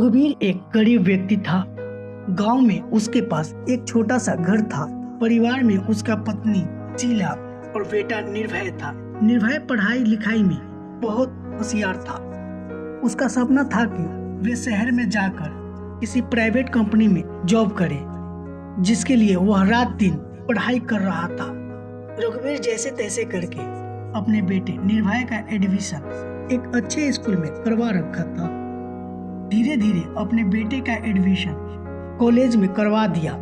रघुवीर एक गरीब व्यक्ति था। गांव में उसके पास एक छोटा सा घर था। परिवार में उसका पत्नी शीला और बेटा निर्भय था। निर्भय पढ़ाई लिखाई में बहुत होशियार था। उसका सपना था कि वे शहर में जाकर किसी प्राइवेट कंपनी में जॉब करे, जिसके लिए वह रात दिन पढ़ाई कर रहा था। रघुवीर जैसे तैसे करके अपने बेटे निर्भय का एडमिशन एक अच्छे स्कूल में करवा रखा था। धीरे धीरे अपने बेटे का एडमिशन कॉलेज में करवा दिया।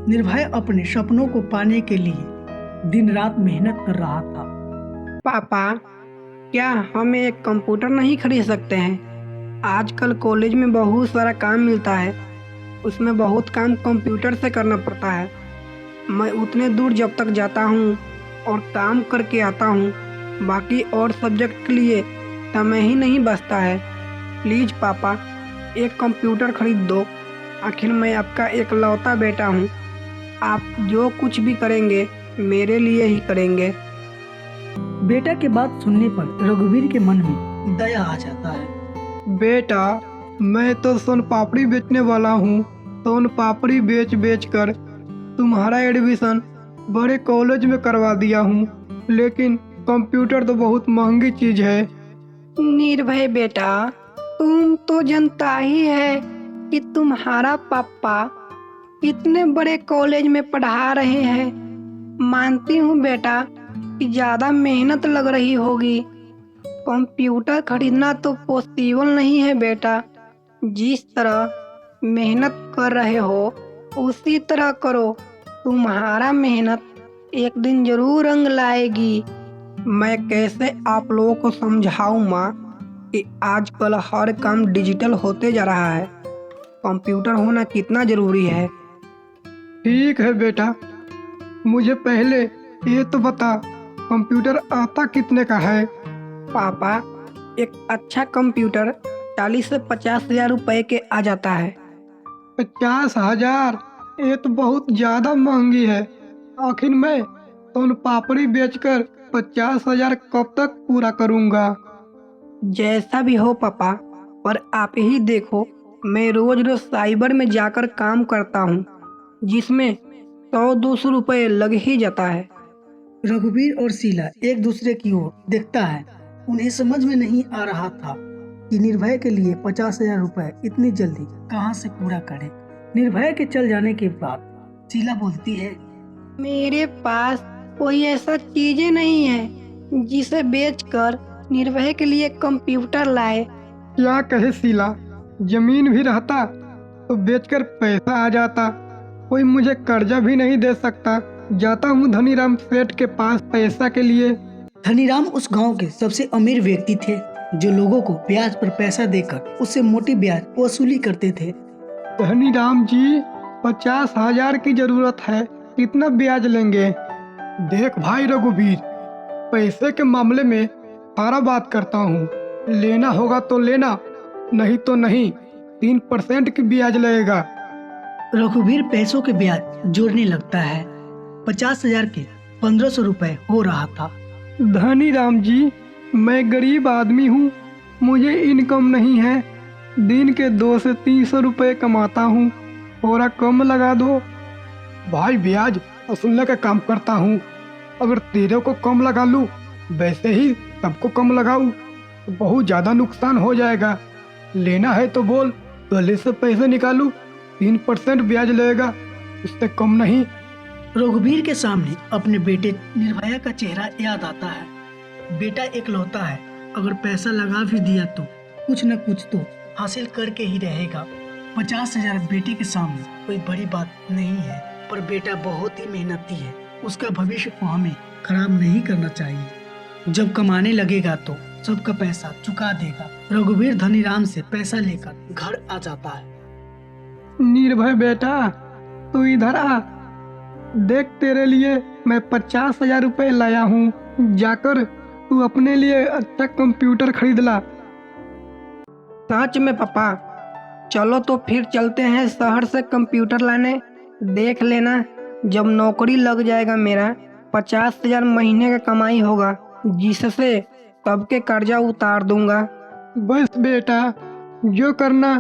निर्भय अपने सपनों को पाने के लिए दिन रात मेहनत कर रहा था। पापा, क्या हम एक कंप्यूटर नहीं खरीद सकते हैं? आजकल कॉलेज में बहुत सारा काम मिलता है, उसमें बहुत काम कंप्यूटर से करना पड़ता है। मैं उतने दूर जब तक जाता हूँ और काम करके आता हूँ, बाकी और सब्जेक्ट के लिए समय ही नहीं बचता है। प्लीज़ पापा, एक कंप्यूटर खरीद दो। आखिर मैं आपका एकलौता बेटा हूँ। आप जो कुछ भी करेंगे मेरे लिए ही करेंगे। बेटा की बात सुनने पर रघुवीर के मन में दया आ जाता है। बेटा, मैं तो सोन पापड़ी बेचने वाला हूँ। सोन पापड़ी बेच बेच कर तुम्हारा एडमिशन बड़े कॉलेज में करवा दिया हूँ, लेकिन कंप्यूटर तो बहुत महंगी चीज है। निर्भय बेटा, तुम तो जानता ही है कि तुम्हारा पापा कितने बड़े कॉलेज में पढ़ा रहे हैं। मानती हूँ बेटा कि ज़्यादा मेहनत लग रही होगी। कंप्यूटर खरीदना तो पॉसिबल नहीं है बेटा। जिस तरह मेहनत कर रहे हो उसी तरह करो। तुम्हारा मेहनत एक दिन जरूर रंग लाएगी। मैं कैसे आप लोगों को समझाऊं माँ कि आजकल हर काम डिजिटल होते जा रहा है। कंप्यूटर होना कितना जरूरी है। ठीक है बेटा, मुझे पहले ये तो बता, कंप्यूटर आता कितने का है? पापा, एक अच्छा कंप्यूटर 40 से 50,000 रुपए के आ जाता है। 50,000? ये तो बहुत ज्यादा महंगी है। आखिर मैं सोन पापड़ी बेचकर 50,000 कब तक पूरा करूंगा? जैसा भी हो पापा, पर आप ही देखो, मैं रोज रोज साइबर में जाकर काम करता हूँ, जिसमें 100-200 रुपए लग ही जाता है। रघुवीर और शीला एक दूसरे की ओर देखता है। उन्हें समझ में नहीं आ रहा था कि निर्भय के लिए 50,000 रुपए इतनी जल्दी कहां से पूरा करें। निर्भय के चल जाने के बाद शीला बोलती है, मेरे पास कोई ऐसा चीजें नहीं है जिसे बेचकर निर्भय के लिए कंप्यूटर लाए। क्या कहे शीला, जमीन भी रहता तो बेचकर पैसा आ जाता। कोई मुझे कर्जा भी नहीं दे सकता। जाता हूँ धनीराम सेठ के पास पैसा के लिए। धनीराम उस गांव के सबसे अमीर व्यक्ति थे, जो लोगों को ब्याज पर पैसा देकर उससे मोटी ब्याज वसूली करते थे। धनीराम जी, 50,000 की जरूरत है, कितना ब्याज लेंगे? देख भाई रघुवीर, पैसे के मामले में सारा बात करता हूँ। लेना होगा तो लेना, नहीं तो नहीं। 3% की ब्याज लगेगा। रघुवीर पैसों के ब्याज जोड़ने लगता है। 50,000 के 1,500 रुपए हो रहा था। धनीराम जी, मैं गरीब आदमी हूँ, मुझे इनकम नहीं है। दिन के 200 से 300 रुपए कमाता हूँ, थोड़ा कम लगा दो। भाई, ब्याज वसूलने का काम करता हूँ। अगर तेरे को कम लगा लूँ, वैसे ही सबको कम लगाऊँ तो बहुत ज़्यादा नुकसान हो जाएगा। लेना है तो बोल, गले से पैसे निकालूँ। 3% ब्याज लगेगा, उससे कम नहीं। रघुवीर के सामने अपने बेटे निर्भया का चेहरा याद आता है। बेटा एकलौता है, अगर पैसा लगा भी दिया तो कुछ न कुछ तो हासिल करके ही रहेगा। 50,000 बेटे के सामने कोई बड़ी बात नहीं है, पर बेटा बहुत ही मेहनती है। उसका भविष्य को हमें खराब नहीं करना चाहिए। जब कमाने लगेगा तो सबका पैसा चुका देगा। रघुवीर धनीराम से पैसा लेकर घर आ जाता है। निर्भय बेटा, तू इधर आ। देख, तेरे लिए मैं 50,000 रुपए लाया हूँ। जाकर तू अपने लिए अच्छा कंप्यूटर खरीद ला। सच में पापा? चलो तो फिर चलते हैं शहर से कंप्यूटर लाने। देख लेना, जब नौकरी लग जाएगा मेरा 50,000 महीने का कमाई होगा, जिससे सबके कर्जा उतार दूंगा। बस बेटा, जो करना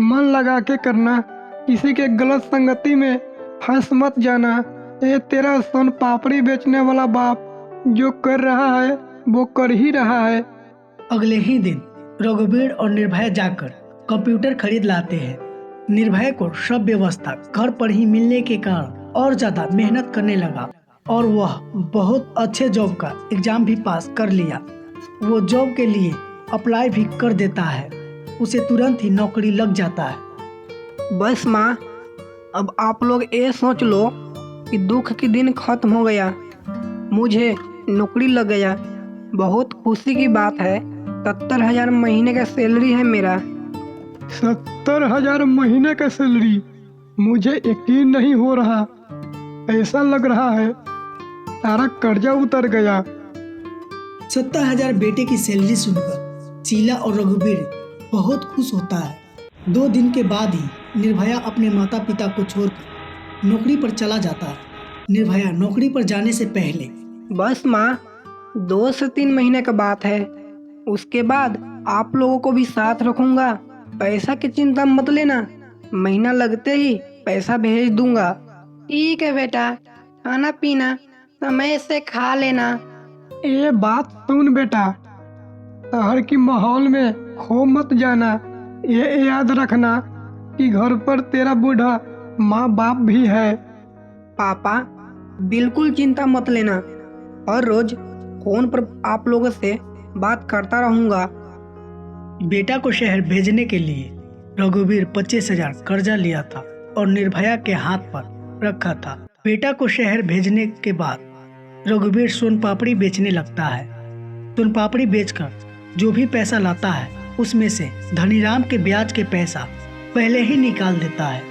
मन लगा के करना, किसी के गलत संगति में फंस मत जाना। ये तेरा सोन पापड़ी बेचने वाला बाप जो कर रहा है वो कर ही रहा है। अगले ही दिन रघुवीर और निर्भय जाकर कंप्यूटर खरीद लाते हैं। निर्भय को सब व्यवस्था घर पर ही मिलने के कारण और ज्यादा मेहनत करने लगा और वह बहुत अच्छे जॉब का एग्जाम भी पास कर लिया। वो जॉब के लिए अप्लाई भी कर देता है, उसे तुरंत ही नौकरी लग जाता है। बस माँ, अब आप लोग ये सोच लो कि दुख के दिन खत्म हो गया, मुझे नौकरी लग गया। बहुत खुशी की बात है। 70,000 महीने का सैलरी है मेरा। 70,000 महीने का सैलरी? मुझे यकीन नहीं हो रहा। ऐसा लग रहा है सारा कर्जा उतर गया। 70,000 बेटे की सैलरी सुनकर शीला और रघुवीर बहुत खुश होता है। 2 दिन के बाद ही निर्भया अपने माता पिता को छोड़कर नौकरी पर चला जाता है। निर्भया नौकरी पर जाने से पहले, बस माँ, 2 से 3 महीने का बात है, उसके बाद आप लोगों को भी साथ रखूंगा। पैसा की चिंता मत लेना, महीना लगते ही पैसा भेज दूंगा। ठीक है बेटा, खाना पीना समय से खा लेना। ये बात सुन बेटा, शहर की माहौल में खो मत जाना। ये याद रखना कि घर पर तेरा बूढ़ा माँ बाप भी है। पापा बिल्कुल चिंता मत लेना, हर रोज फोन पर आप लोगों से बात करता रहूंगा। बेटा को शहर भेजने के लिए रघुवीर 25,000 कर्जा लिया था और निर्भया के हाथ पर रखा था। बेटा को शहर भेजने के बाद रघुवीर सोन पापड़ी बेचने लगता है। सोन पापड़ी बेचकर जो भी पैसा लाता है उसमें से धनीराम के ब्याज के पैसा पहले ही निकाल देता है।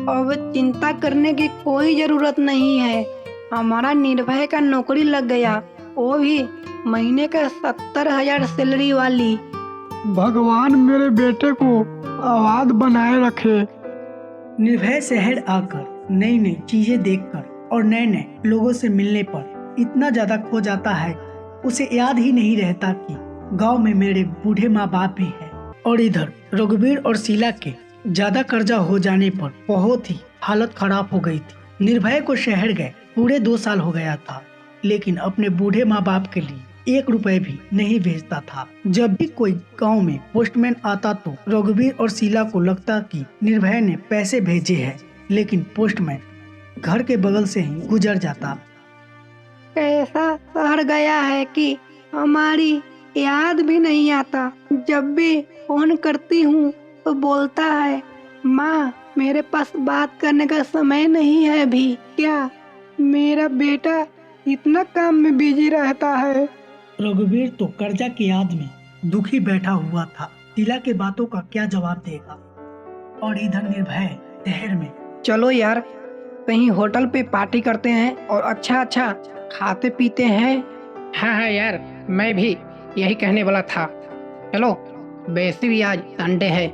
अब चिंता करने की कोई जरूरत नहीं है, हमारा निर्भय का नौकरी लग गया, वो भी महीने का 70,000 सैलरी वाली। भगवान मेरे बेटे को आबाद बनाए रखे। निर्भय शहर आकर नई नई चीजें देखकर और नए नए लोगों से मिलने पर इतना ज्यादा खो जाता है, उसे याद ही नहीं रहता कि गांव में मेरे बूढ़े माँ बाप भी हैं। और इधर रघुवीर और शीला के ज्यादा कर्जा हो जाने पर बहुत ही हालत खराब हो गई थी। निर्भय को शहर गए पूरे 2 साल हो गया था, लेकिन अपने बूढ़े माँ बाप के लिए 1 रुपए भी नहीं भेजता था। जब भी कोई गांव में पोस्टमैन आता तो रघुवीर और शीला को लगता कि निर्भय ने पैसे भेजे हैं, लेकिन पोस्टमैन घर के बगल से ही गुजर जाता। कैसा शहर गया है कि हमारी याद भी नहीं आता। जब भी फोन करती हूँ तो बोलता है, माँ मेरे पास बात करने का समय नहीं है अभी। क्या मेरा बेटा इतना काम में बिजी रहता है? रघुवीर तो कर्जा की याद में दुखी बैठा हुआ था। शीला के बातों का क्या जवाब देगा। और इधर निर्भय शहर में, चलो यार कहीं होटल पे पार्टी करते हैं और अच्छा अच्छा खाते पीते हैं। हाँ यार, मैं भी यही कहने वाला था। चलो, वैसे भी आज संडे है।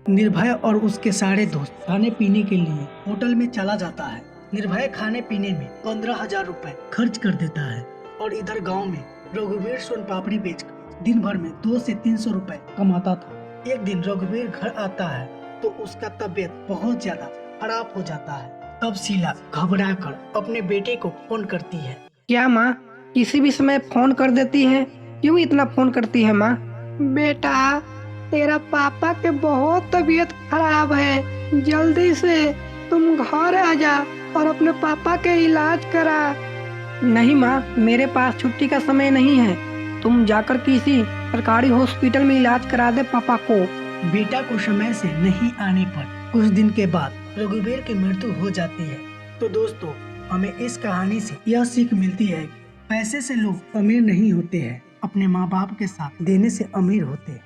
निर्भय और उसके सारे दोस्त खाने पीने के लिए होटल में चला जाता है। निर्भय खाने पीने में 15,000 रुपए खर्च कर देता है और इधर गांव में रघुवीर सोन पापड़ी बेचकर दिन भर में 200 से 300 रुपए कमाता था। एक दिन रघुवीर घर आता है तो उसका तबीयत बहुत ज्यादा खराब हो जाता है। तब शीला घबराकर अपने बेटे को फोन करती है। क्या माँ किसी भी समय फोन कर देती है? क्यों इतना फोन करती है माँ? बेटा, तेरा पापा के बहुत तबीयत खराब है, जल्दी से तुम घर आ जा और अपने पापा के इलाज करा। नहीं माँ, मेरे पास छुट्टी का समय नहीं है, तुम जाकर किसी सरकारी हॉस्पिटल में इलाज करा दे पापा को। बेटा को समय से नहीं आने पर कुछ दिन के बाद रघुवीर की मृत्यु हो जाती है। तो दोस्तों, हमें इस कहानी से यह सीख मिलती है कि पैसे से लोग अमीर नहीं होते हैं, अपने माँ बाप के साथ देने से अमीर होते हैं।